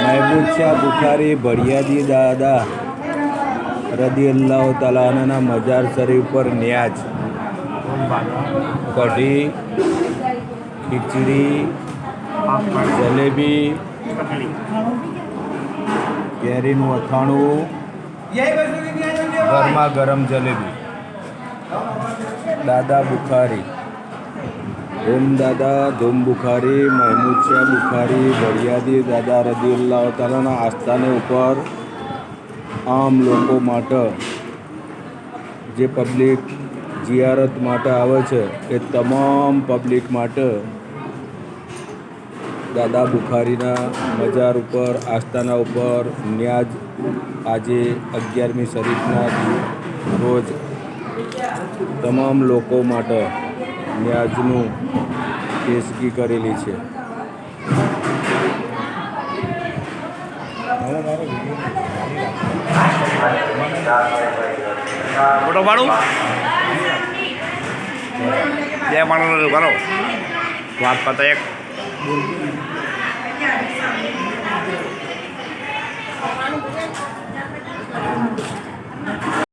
महबूब शाह बुखारी भड़ियादी दादा रदियल्लाहु ताला अन्हुना मजार शरीफ पर न्याज कढ़ी खिचड़ी जलेबी केरीनु अथाणु गरमा गरम जलेबी दादा बुखारी ओम दादा धूम बुखारी महमूद शाह बुखारी भड़ियादी दादा रदियल्लाहु तालाना आस्थाने ઉપર આમ લોકો માટે જે પબ્લિક જિયારત માટે આવે છે એ તમામ પબ્લિક માટે દાદા બુખારીના મજાર ઉપર આસ્થાના ઉપર ન્યાજ આજે 11મી શરીફના રોજ તમામ લોકો માટે ન્યાજનું પેશગી કરેલી છે. ફોટો પાડું બે માણસ કરો વાત પતા એક